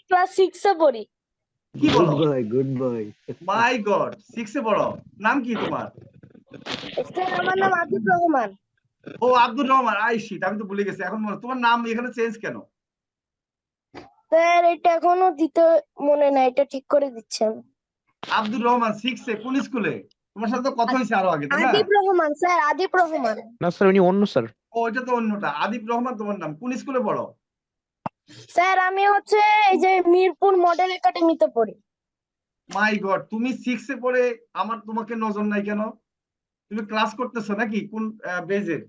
Class 6 এ পড়ি। কি বলো? Good boy. মাই গড, 6 এ পড়ো। নাম কি তোমার? স্যার আমার নাম আদিব রহমান। ও আব্দুর রহমান, আই শিট, আমি তো ভুলে গেছি। এখন তোমার নাম এখানে চেঞ্জ কেন? স্যার এটা এখনো দিতে মনে নাই, এটা ঠিক করে দিচ্ছেন। আব্দুর রহমান 6 এ কোন স্কুলে? তোমার সাথে তো কথা হয়েছে আরো আগে, তাই না? আদিব রহমান স্যার, আদিব রহমান। না স্যার, উনি অন্য স্যার। ও এটা তো অন্যটা। আদিব রহমান তোমার নাম। কোন স্কুলে পড়ো? স্যার আমি হচ্ছে এই যে মিরপুর মডেল একাডেমিতে পড়ি। মাই গড, তুমি 6 এ পড়ে আমার তোমাকে নজর নাই কেন? তুমি ক্লাস করতেছো নাকি? কোন বেজের?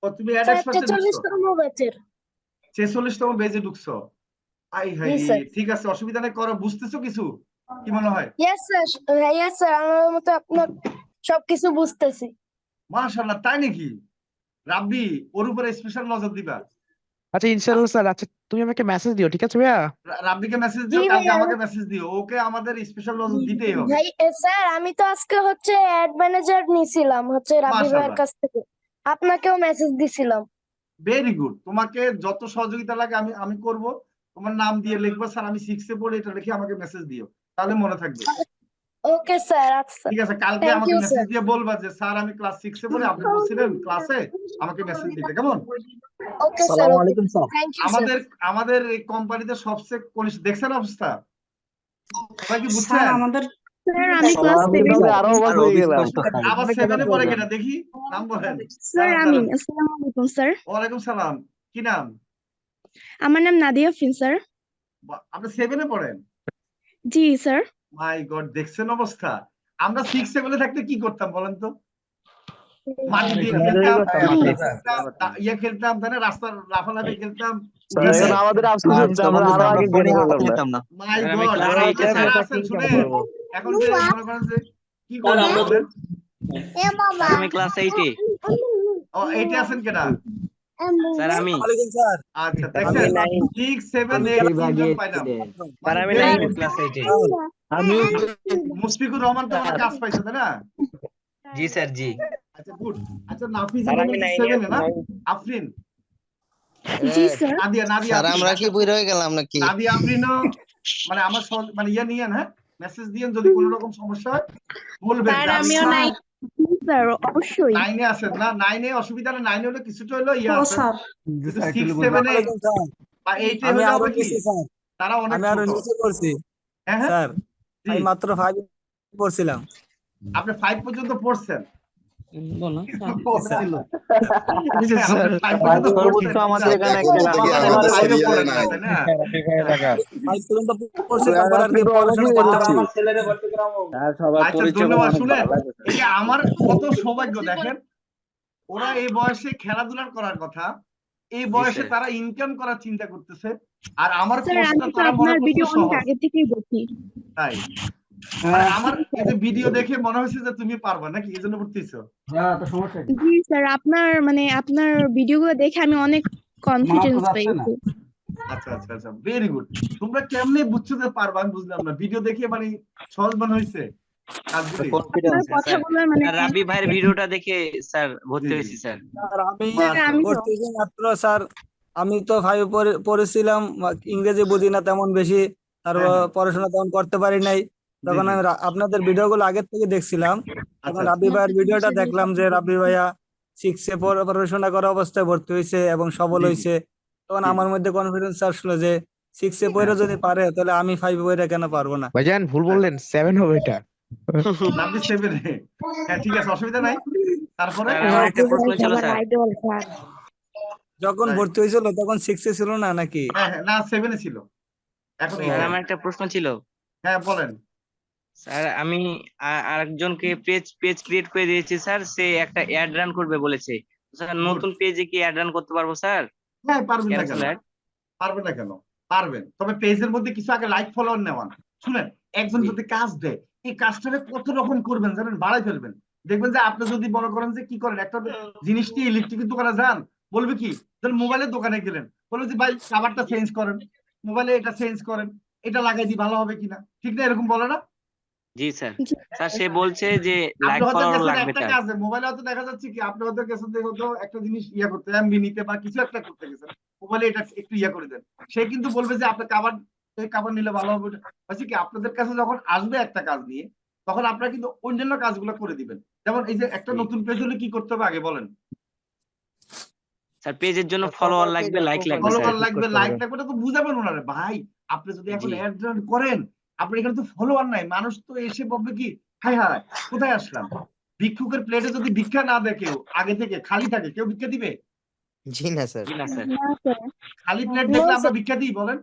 ও তুমি স্যার অ্যাডাক্সে ঢুকছো? 46তম ব্যাচের। 46তম বেজে ঢুকছো? আই হাই জি রে, স্যার। ঠিক আছে, অসুবিধা নেই, করো। বুঝতেছো কিছু? কি মনে হয়? ইয়েস স্যার, ইয়েস স্যার, আমার মতো আপনার সবকিছু বুঝতেছি। মাশাআল্লাহ, তাই নাকি? রাব্বি, ওর উপরে স্পেশাল নজর দিবা। আচ্ছা ইনশাআল্লাহ স্যার। আচ্ছা তুমি আমাকে মেসেজ দিও, ঠিক আছে ভাইয়া? রাব্বিকে মেসেজ জি দিও, কালকে ভাইয়া। আমাকে মেসেজ দিও। ওকে আমাদের স্পেশাল নজর দিতেই হবে। ভাই স্যার আমি তো আজকে হচ্ছে অ্যাড ম্যানেজার নিছিলাম হচ্ছে রাব্বি ভাইয়ের মাশাআল্লাহ, কাছ থেকে। আপনাকেও মেসেজ দিছিলাম। Very good. তোমাকে যত সহযোগিতা লাগে আমি আমি করব। তোমার নাম দিয়ে লিখবা, স্যার আমি 6 এ পড়ি, এটা লিখে আমাকে মেসেজ দিও, তাহলে মনে থাকবে। ওকে স্যার, আচ্ছা। ঠিক আছে, কালকে থ্যাংক আমাকে ইউ মেসেজ স্যার। দিয়ে বলবা যে স্যার আমি ক্লাস 6 এ পড়ি, আপনি বলছিলেন ক্লাসে আমাকে মেসেজ দিতে, কেমন? ওকে স্যার, আসসালামু ওকে। আলাইকুম স্যার। Thank you sir. আমাদের আমাদের এই কোম্পানিতে সবচেয়ে কনিষ্ঠ, দেখছেন অবস্থা? সবাই কি স্যার বুঝছেন? আমাদের স্যার আমি ক্লাস সবার 7 ভিতরে আরো অবাক হয়ে গেলাম। আবার 7 এ পড়ে কিনা দেখি, নাম বলেন। স্যার দাঁড়ান আমি। দাঁড়ান। আসসালামু আলাইকুম স্যার। ওয়ালাইকুম সালাম। কি নাম? আমার নাম নাদিয়া ফিন স্যার। আপনি 7 এ পড়েন? জি স্যার। মাই গড, দেখছেন অবস্থা? আমরা 6 এ বলে থাকতে কি করতাম বলেন তো? মাটি দিয়ে খেলতাম, ইয়ে খেলতাম, তাই না? রাস্তার লাফালাফি খেলতাম। এখন আমাদের আফসোস হচ্ছে আমরা আরো আগে গেড়ে গেলাম না। মাই স্যার, আমি গড, ক্লাস যারা 8 এ স্যার। আছেন শুনেন, এখন যে মনে করেন যে কি করবেন বলেন? স্যার আমি ক্লাস 8 এ। ও 8 এ আছেন কেনা? স্যার আমি। ওয়ালাইকুম স্যার। আচ্ছা, দেখছেন? 6, 7, 8 তিনজন পাইলাম। স্যার আমি very 9 good. ক্লাস 8 এ। মুশফিকুর রহমান তো আমার কাজ পাইছে, তাই না? জি স্যার, জি। আচ্ছা গুড। আচ্ছা নাফিস স্যার আমি 9 এ 7 এ না? আফরিন, জি স্যার। নাদিয়া, নাদিয়া স্যার আফরিন। আমরা কি বই রয়ে গেলাম নাকি? নাদিয়া আফরিনও মানে আমার মানে ইয়ে নিয়েন, হ্যাঁ, মেসেজ দিয়েন যদি কোনো রকম সমস্যা হয় বলবেন যে আমি স্যার অবশ্যই। 9 এ আছেন না? 9 এ অসুবিধা না, 9 এ হলে কিছুটা হলো ইয়ে ও আছে, স্যার। কিন্তু 6, 7 এ ওয়ালাইকুম স্যার। বা 8 এ আমি হলে আরো হবে কি নিচে স্যার। তারা অনেক আমি আরো ছোট। নিচে পড়ছি হ্যাঁ হ্যাঁ, স্যার। জি। আমি মাত্র 5 পড়ছিলাম। আপনি 5 পর্যন্ত পড়ছেন? পড়ছিল। আচ্ছা আপনি স্যার, 5 পর্যন্ত পড়ছেন? আমাদের এখানে একটা আমাদের 5 এ পড়েন না, তাই না? 5 পর্যন্ত পড়ছি, তারপর আর কি পড়াশোনা করতে পারি না। আচ্ছা ধন্যবাদ। শুনেন, এই যে আমার কত সৌভাগ্য দেখেন, ওরা এই বয়সে খেলাধুলা করার কথা, এই বয়সে স্যার। তারা ইনকাম করার চিন্তা করতেছে, আর আমার স্যার কোর্সটা আমি তো তারা মনে আপনার করছে ভিডিও অনেক সহজ। আগে থেকেই দেখি। তাই মানে আমার এই যে ভিডিও দেখে মনে হয়েছে যে তুমি পারবা নাকি, এই জন্য ভর্তিছো? জি স্যার, আপনার ভিডিওগুলো দেখে আমি অনেক কনফিডেন্স পেয়েছি। আচ্ছা আচ্ছা আচ্ছা, ভেরি গুড। তোমরা কেমনে বুঝছো যে পারবা আমি বুঝলাম না। ভিডিও দেখে মানে সহজ মনে হয়েছে কাজগুলি? আপনার কথাগুলো মানে স্যার রাব্বি ভাইয়ের ভিডিওটা দেখে স্যার ভর্তি জি, জি। হয়েছি স্যার। স্যার আমি আমি তো ভর্তি হয়েছি মাত্র স্যার। আমি তো 5 পড়েছিলাম, ইংরেজি বুঝি না তেমন বেশি, তারপর হ্যাঁ হ্যাঁ, পড়াশোনা তেমন করতে পারি নাই। জি তখন জি। আমি আপনাদের ভিডিওগুলো আগের থেকে দেখছিলাম। আচ্ছা তখন আচ্ছা, রাব্বি ভাইয়ের ভিডিওটা দেখলাম যে রাব্বি ভাইয়া 6 এ পড়াশোনা করা অবস্থায় ভর্তি হয়েছে এবং সফল জি জি হয়েছে। তখন জি জি। আমার মধ্যে কনফিডেন্স আসলো যে 6 এ পড়ে হ্যাঁ, যদি পারে তাহলে আমি 5 পড়ে কেন পারবো না। ভাইজান ভুল বললেন, 7 হবে এটা। রাব্বি 7 এ। হ্যাঁ ঠিক আছে, অসুবিধা নাই। তারপরে স্যার আমার একটা প্রশ্ন ছিল আমার স্যার। Idol sir. যখন তাই? ভর্তি হয়েছিল তখন 6 এ ছিল না নাকি? হ্যাঁ হ্যাঁ, না 7 এ ছিল, এখন স্যার 8 এ। আমার একটা প্রশ্ন ছিল। হ্যাঁ বলেন। স্যার আমি আরেকজনকে পেজ পেজ ক্রিয়েট করে দিয়েছি স্যার, সে একটা অ্যাড রান করবে বলেছে। Sir good. নতুন পেজে কি অ্যাড রান করতে পারবো স্যার? হ্যাঁ পারবেন না কেন? Cancel add. পারবেন না কেন? পারবেন, তবে পেজের মধ্যে কিছু আগে লাইক ফলোয়ার নেওয়ান। শুনেন, একজন জি যদি কাজ দেয়, এই কাজটাকে কত রকম করবেন জানেন, বাড়াই ফেলবেন। দেখবেন যে আপনি যদি মনে করেন যে কি করেন, একটা জিনিস নিয়ে ইলেকট্রিকের দোকানে যান, বলবে কি, ধরুন মোবাইলের দোকানে গেলেন, বলবে যে ভাই কাভারটা চেঞ্জ করেন, মোবাইলে এটা চেঞ্জ করেন, এটা লাগাই দিই ভালো হবে কিনা, ঠিক না? এরকম বলে না? জি স্যার। জি স্যার সে বলছে যে আপনি লাইক হয়তো ফলোয়ার গেছেন লাগবে একটা তার। কাজে, মোবাইলে হয়তো দেখা যাচ্ছে কি, আপনি হয়তো গেছেন যে হয়তো একটা জিনিস ইয়া করতে, এমবি নিতে বা কিছু একটা করতে গেছেন, মোবাইলে এটা একটু ইয়া করে দেন, সে কিন্তু বলবে যে আপনার কাভার এই কাপড় নিলে ভালো হবে। হচ্ছে কি আপনাদের কাছে যখন আসবে একটা কাজ নিয়ে, তখন আপনারা কিন্তু অন্যান্য কাজগুলো করে দিবেন। যেমন এই যে একটা নতুন পেজ হলে কি করতে হবে আগে বলেন? স্যার পেজের জন্য ফলোয়ার লাগবে, লাইক লাগবে স্যার। ফলোয়ার লাগবে, লাইক লাগবে, এটা তো বুঝাবেন ওনারে। ভাই আপনি যদি এখন জি। অ্যাড রান করেন, আপনার এখানে তো ফলোয়ার নাই, মানুষ তো এসে বলবে কি হাই হাই কোথায় আসলাম। ভিক্ষুকের প্লেটে যদি ভিক্ষা না দেয় কেউ আগে থেকে খালি থাকে, কেউ ভিক্ষা দিবে? জি না স্যার। না স্যার। খালি প্লেট No, দেখলে আমরা sir. ভিক্ষা দিই বলেন?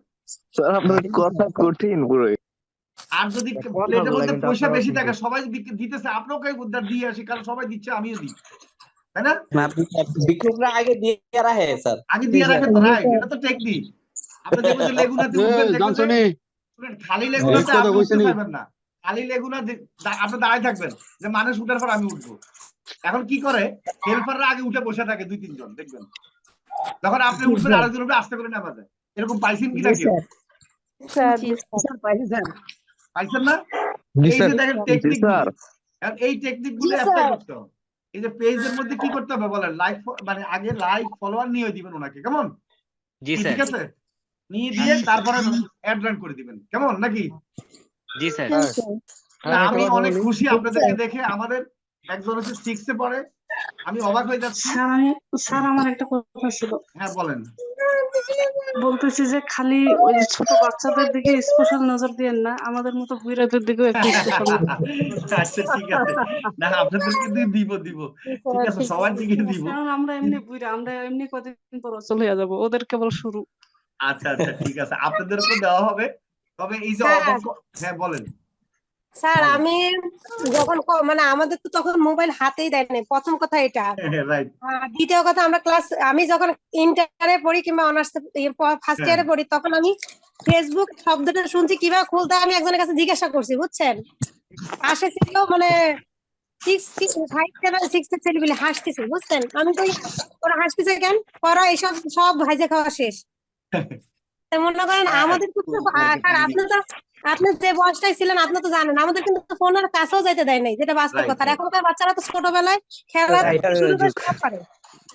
স্যার আপনার কথা কঠিন পুরো। আর যদি প্লেটের মধ্যে পয়সা বেশি থাকে, সবাই দিতেছে, আপনাও কেউ উদ্ধার দিয়ে আসি, কারণ সবাই দিচ্ছে আমিও দিই, তাই না? ভিক্ষুকরা আগে দিয়ে রাখে স্যার। আগে দিয়ে রাখেন তো, রাইট, এটা তো টেকনিক। আপনি দেখবেন যে লেগুনাতে উঠবেন, দেখবেন যে শুনেন, খালি লেগুনাতে আপনি উঠতে পারবেন না। খালি লেগুনা আপনি দাঁড়ায় থাকবেন যে মানুষ উঠার পর আমি উঠবো। এখন কি করে, হেল্পাররা আগে উঠে বসে থাকে 2-3 জন, দেখবেন যখন আপনি উঠবেন আরেকজন উঠে আস্তে করে নামা যায়। এরকম পাইছেন কিনা কেউ? পাইছেন না? এই যে দেখেন জি টেকনিক স্যার। এই টেকনিক জি, গুলো অ্যাপ্লাই স্যার। করতে হবে। এই যে পেজের মধ্যে কি করতে হবে বলেন, লাইক, মানে আগে লাইক ফলোয়ার নিয়ে দিবেন ওনাকে, কেমন? জি স্যার। ঠিক আছে, নিয়ে দিয়ে তারপরে অ্যাড রান করে দিবেন, কেমন নাকি? জি স্যার। আমি অনেক খুশি আপনাদেরকে দেখে। আমাদের একজন হচ্ছে 6 এ পড়ে, আমি অবাক হয়ে যাচ্ছি। স্যার আমার একটা কথা ছিল, হ্যাঁ বলেন। বলতেছি যে খালি ওই যে ছোট বাচ্চাদের দিকে স্পেশাল নজর দিয়েন না, আমাদের মতো বুড়াদের দিকেও একটু স্পেশাল আচ্ছা ঠিক আছে, না আপনাদেরকে দিব দিব, ঠিক আছে, সবার দিকে দিব। কারণ আমরা এমনি বুড়া, আমরা এমনি কদিন পর অচল হয়ে যাবো, ওদের কেবল শুরু। আচ্ছা আচ্ছা ঠিক আছে, আপনাদেরকেও দেওয়া হবে। তবে এই যে স্যার। হ্যাঁ বলেন। স্যার বলেন। আমি যখন মানে আমাদের তো তখন মোবাইল হাতেই দেয় নাই, প্রথম কথা এটা। রাইট। আর দ্বিতীয় কথা, আমি যখন ইন্টারে পড়ি কিংবা অনার্স ফার্স্ট ইয়ারে পড়ি, তখন আমি ফেসবুক শব্দটা শুনছি কিভাবে খুলতে, আমি একজনের কাছে জিজ্ঞাসা করছি, বুঝছেন? পাশে ছিল মানে 5, 7, 6 এর ছেলেপিলে হাসতেছে, বুঝছেন? আমি তো ওরা হাসতেছে কেন, ওরা এইসব সব ভাইজে খাওয়া শেষ। তো মনে করেন আমাদের কিন্তু স্যার, আপনি যে বয়সটাই ছিলেন আপনি তো জানেন, আমাদের কিন্তু ফোনের কাছেও যাইতে দেয় নাই, যেটা বাস্তব Right, কথা। আর right. এখনকার বাচ্চারা তো ছোটবেলায় খেলা শুরু করে সব করে।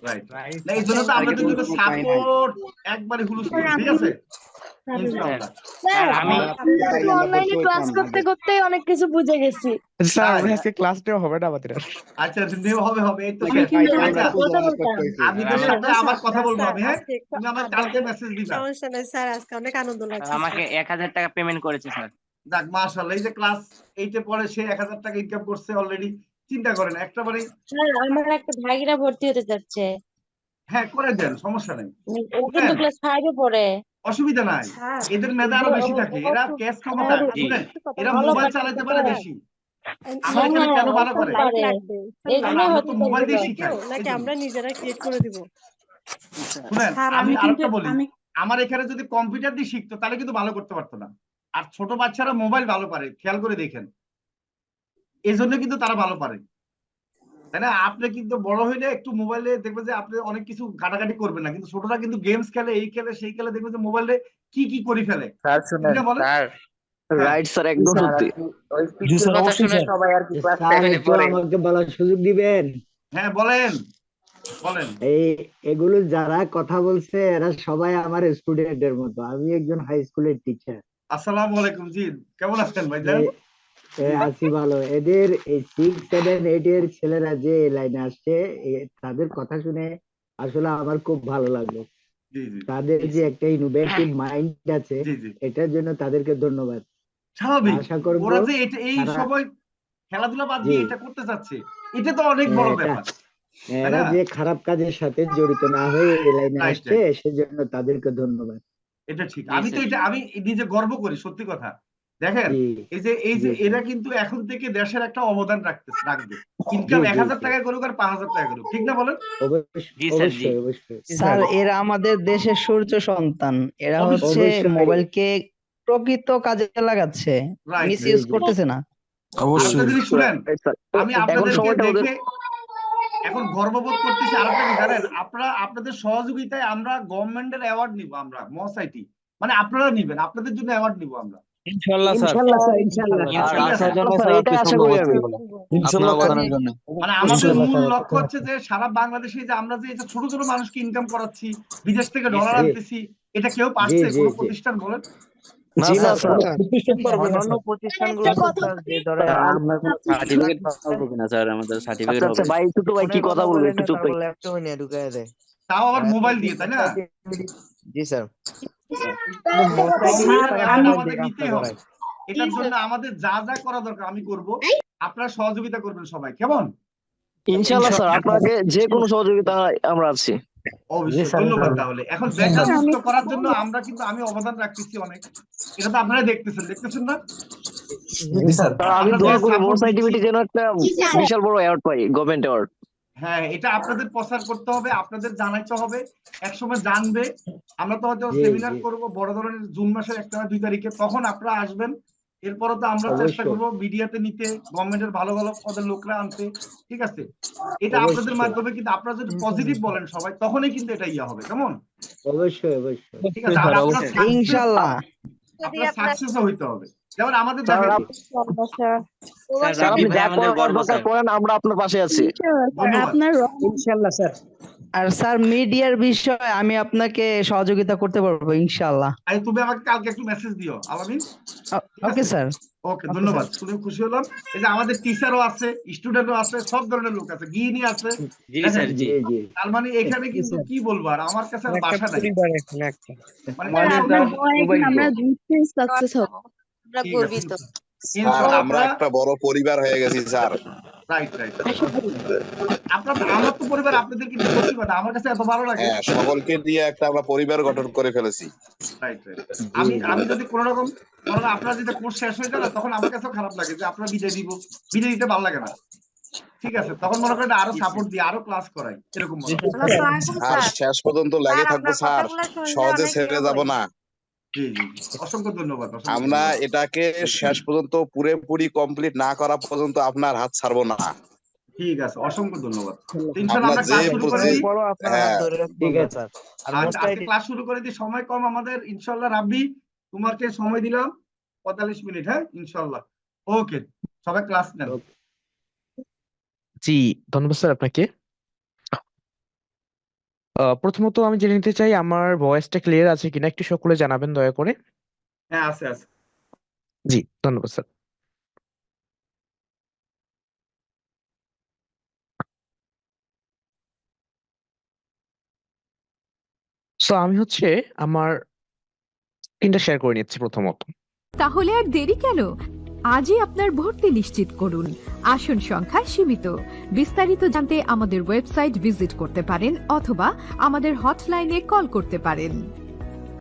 রাইট, না এই জন্য তো আপনাদের জন্য সাপোর্ট একবারে হুলস্থুল, ঠিক আছে ইনশাআল্লাহ। স্যার আমি আমি অনলাইনে ক্লাস করতে করতে অনেক কিছু বুঝে গেছি। স্যার আজকে ক্লাসটাও হবে না আমাদের। আচ্ছা হবে হবে, এই তো আমি শেষ। কিন্তু আচ্ছা কথা বলতাম। আবিদের সাথে আবার কথা বলবো আমি, হ্যাঁ তুমি আমার কালকে মেসেজ দিবা। সমস্যা নাই স্যার, আজকে অনেক আনন্দ লাগছে। আমাকে 1000 টাকা পেমেন্ট করেছে স্যার। যাক মাশাআল্লাহ, এই যে ক্লাস 8 এ পড়ে সে 1000 টাকা ইনকাম করছে অলরেডি, চিন্তা করেন একবারে। স্যার আমার একটা ভাইরা ভর্তি হতে যাচ্ছে, হ্যাঁ করে দেন, সমস্যা নেই, ও কিন্তু ক্লাস 5 এ পড়ে। অসুবিধা নাই। এদের মেধা আরো বেশি থাকে, এরা ক্যাশ ক্ষমতা, শুনেন এরা মোবাইল চালাতে পারে বেশি। আমরা এখানে কেন ভালো করে, কারণ আমরা তো মোবাইল দিয়ে শিখাই। নাকি আমরা নিজেরা ক্রিয়েট করে দিব। শুনেন স্যার আমি কিন্তু আরেকটা বলি, আমার এখানে যদি কম্পিউটার দিয়ে শিখতো তাহলে কিন্তু ভালো করতে পারতো না। আর ছোট বাচ্চারা মোবাইল ভালো পারে, খেয়াল করে দেখেন, এই জন্য কিন্তু তারা ভালো পারে, তাই না? আপনি কিন্তু বড় হইলে একটু মোবাইলে দেখবেন যে আপনি অনেক কিছু ঘাটাঘাটি করবেন না, কিন্তু ছোটরা কিন্তু গেমস খেলে, এই খেলে সেই খেলে, দেখবেন যে মোবাইলে কি কি করে ফেলে। স্যার শুনেন স্যার। রাইট স্যার, একদম সত্যি। জি স্যার অবশ্যই স্যার। সবাই আর কি ক্লাস 7 এ পড়ে। আমাকে বলার সুযোগ দিবেন? হ্যাঁ বলেন বলেন। এগুলো যারা কথা বলছে এরা সবাই আমার স্টুডেন্টের মতো, আমি একজন হাই স্কুলের টিচার। আসসালামু আলাইকুম, জি কেমন আছেন ভাইজান? আছি ভালো। এদের এই 6, 7, 8 এর ছেলেরা যে লাইনে আসছে, তাদের কথা শুনে আসলে আমার খুব ভালো লাগলো। জি জি তাদের যে একটা ইনোভেটিভ মাইন্ড আছে, জি জি এটার জন্য তাদেরকে ধন্যবাদ। স্বাভাবিক, আশা করব ওরা যে এই তারা- সময় খেলাধুলা বাদ জি। দিয়ে এটা করতে চাচ্ছে, এটা তো অনেক বড় এটা- ব্যাপার, তাই এরা না? যে খারাপ কাজের সাথে জড়িত না হয়ে এই লাইনে Right, আসছে, সেজন্য তাদেরকে ধন্যবাদ। এটা ঠিক। জি, আমি তো স্যার। এটা আমি নিজে গর্ব করি, সত্যি কথা। দেখেন জি এই যে জি, এরা কিন্তু এখন থেকে দেশের একটা অবদান রাখবে। ইনকাম জি, 1000 জি। টাকা করুক আর 5000 টাকা করুক, ঠিক না বলেন? জি স্যার, জি। অবশ্যই অবশ্যই স্যার এরা আমাদের দেশের সূর্য সন্তান, এরা হচ্ছে অবশ্যই। মোবাইলকে প্রকৃত কাজে লাগাচ্ছে, Right, মিস ইউজ জি, জি। করতেছে না। আরেকটা জিনিস শুনেন, Right, স্যার। আমি এখন আপনাদেরকে সময়টা ওদের দেখে এখন গর্ববোধ করতেছি। আরেকটা কি জানেন, আপনাদের সহযোগিতায় আমরা গভর্নমেন্টের অ্যাওয়ার্ড নিব, আমরা MOSITBD, মানে আপনারা নিবেন, আপনাদের জন্য অ্যাওয়ার্ড নিব আমরা। ইনশাআল্লাহ স্যার। ইনশাআল্লাহ স্যার, ইনশাআল্লাহ। আর ঠিক আছে। আসার জন্য স্যার, স্যার এটা আপনি আশা সম্ভব করি হচ্ছে আমি। আপনার ইনশাআল্লাহ অবদানের জন্য। মানে আমাদের ইনশাআল্লাহ মূল স্যার। লক্ষ্য হচ্ছে যে সারা বাংলাদেশে যে আমরা যে এই যে ছোট ছোট মানুষকে ইনকাম করাচ্ছি, বিদেশ থেকে ডলার জি। আনতেছি, এটা কেউ জি পারছে জি কোনো জি, প্রতিষ্ঠান বলেন? না জি না স্যার, স্যার, অন্যান্য প্রতিষ্ঠানগুলো আছে স্যার, যে ধরেন আমরা সার্টিফিকেট পাবো কিনা স্যার, আমাদের সার্টিফিকেট আচ্ছা হবে? আচ্ছা ভাই, ছোট ভাই কি কথা বলবো একটু চুপ ভাই। ল্যাপটপে নিয়ে ঢুকায় দেয়। তাও আবার মোবাইল দিয়ে, তাই না? জি স্যার। গভর্নমেন্টের স্যার, অ্যাড আমি আমাদের নিতেই হবে। এটার জন্য আমাদের যা যা করা দরকার আমি করব, আপনারা সহযোগিতা করবেন সবাই, কেমন? ইনশাআল্লাহ স্যার, আপনাকে যে কোনো সহযোগিতা আমরা আছি। অবশ্যই, ধন্যবাদ। তাহলে এখন বেকার মুক্ত করার জন্য আমরা কিন্তু আমি অবদান রাখতেছি অনেক, এটা তো আপনারা দেখতেছেন না? স্যার আমি আমরা দোয়া যে করি support MOSITBD দিচ্ছি, যেন একটা বিশাল বড় অ্যাওয়ার্ড পাই, গভর্নমেন্ট অ্যাওয়ার্ড। হ্যাঁ এটা আপনাদের প্রচার করতে হবে, আপনাদের জানাইতে হবে, একসময় জানবে। আমরা তো হয়তো জি, সেমিনার জি। করব বড় ধরনের জুন মাসের 1 বা 2 তারিখে, তখন আপনারা আসবেন। এরপরও তো আমরা চেষ্টা অবশ্যই। করব মিডিয়াতে নিতে, গভর্নমেন্টের ভালো ভালো পদের লোকরা আনতে, ঠিক আছে? এটা আপনাদের অবশ্যই। মাধ্যমে, কিন্তু আপনারা যদি পজিটিভ বলেন সবাই, তখনই কিন্তু এটা ইয়া হবে, কেমন? অবশ্যই অবশ্যই। ঠিক আছে, আর আপনারা ইনশাআল্লাহ। সাকসেসও হইতে হবে। যেমন আমাদের স্যার দেখেন, স্যার স্যার রাব্বি আপনি ভাই যা আমাদের করার গর্ব দরকার স্যার। করেন, আমরা আপনার পাশে আছি। ইনশাআল্লাহ স্যার, ধন্যবাদ। আপনার ইনশাআল্লাহ স্যার। আর স্যার মিডিয়ার বিষয়ে আমি আপনাকে সহযোগিতা করতে পারবো ইনশাআল্লাহ। আরে তুমি আমাকে কালকে একটু মেসেজ দিও, আলামিন। Okay sir. ওকে, ধন্যবাদ, শুনে খুশি হলাম। এই যে আমাদের টিচারও আছে, স্টুডেন্টও আছে, সব ধরনের লোক আছে, গিনি আছে। জি দেখেন, স্যার, জি। জি জি। তার মানে এখানে কিন্তু কি বলবো, আর আমার কাছে আর ভাষা নাই। মানে স্যার, আপনার দোয়া এখন আমরা নিশ্চয়ই সাকসেস হব। আমরা ঠিক আছে। গর্বিত। ইনশাআল্লাহ আমরা একটা বড় পরিবার হয়ে গেছি স্যার। Right right. আমার তো পরিবার আপনাদেরকে নিয়ে সত্যি কথা আমার কাছে এত ভালো লাগে। হ্যাঁ, সকলকে দিয়ে একটা আমরা পরিবার গঠন করে ফেলেছি। Right right. আমি যদি কোনো রকম আপনারা যদি কোর্স শেষ হয়ে যায় না, তখন আমার কাছেও খারাপ লাগে যে আপনারা বিদায় দিতে ভালো লাগে না। ঠিক আছে, তখন মনে করেন আরো সাপোর্ট দিয়ে আরো ক্লাস করাই, এরকম মনে হয়। আর শেষ পর্যন্ত লেগে থাকবো স্যার, সহজে ছেড়ে যাব না। জি জি, অসংখ্য ধন্যবাদ। আমরা এটাকে শেষ পর্যন্ত পুরোপুরি কমপ্লিট না করা পর্যন্ত আপনার হাত ছাড়বো না। ঠিক আছে, অসংখ্য ধন্যবাদ। ইনশাআল্লাহ আমরা আপনার ক্লাস যে শুরু করে দিই। হ্যাঁ ঠিক আছে। আজকে ক্লাস শুরু করে দিই, সময় কম আমাদের। ইনশাআল্লাহ রাব্বি, তোমাকে সময় দিলাম 45 মিনিট। হ্যাঁ ইনশাআল্লাহ। ওকে, সবাই ক্লাস নেন। জি, ধন্যবাদ স্যার আপনাকে। প্রথমত আমি জেনে নিতে চাই আমার ভয়েসটা ক্লিয়ার আছে কিনা, একটু সকলে জানাবেন দয়া করে। হ্যাঁ আছে আছে। জি, ধন্যবাদ স্যার। সো আমি আমার স্ক্রিনটা শেয়ার করে নিচ্ছি প্রথমত। তাহলে আর দেরি কেন? আজই আপনার ভর্তি নিশ্চিত করুন। আসন সংখ্যা সীমিত। বিস্তারিত জানতে আমাদের ওয়েবসাইট ভিজিট করতে পারেন অথবা আমাদের হটলাইনে কল করতে পারেন।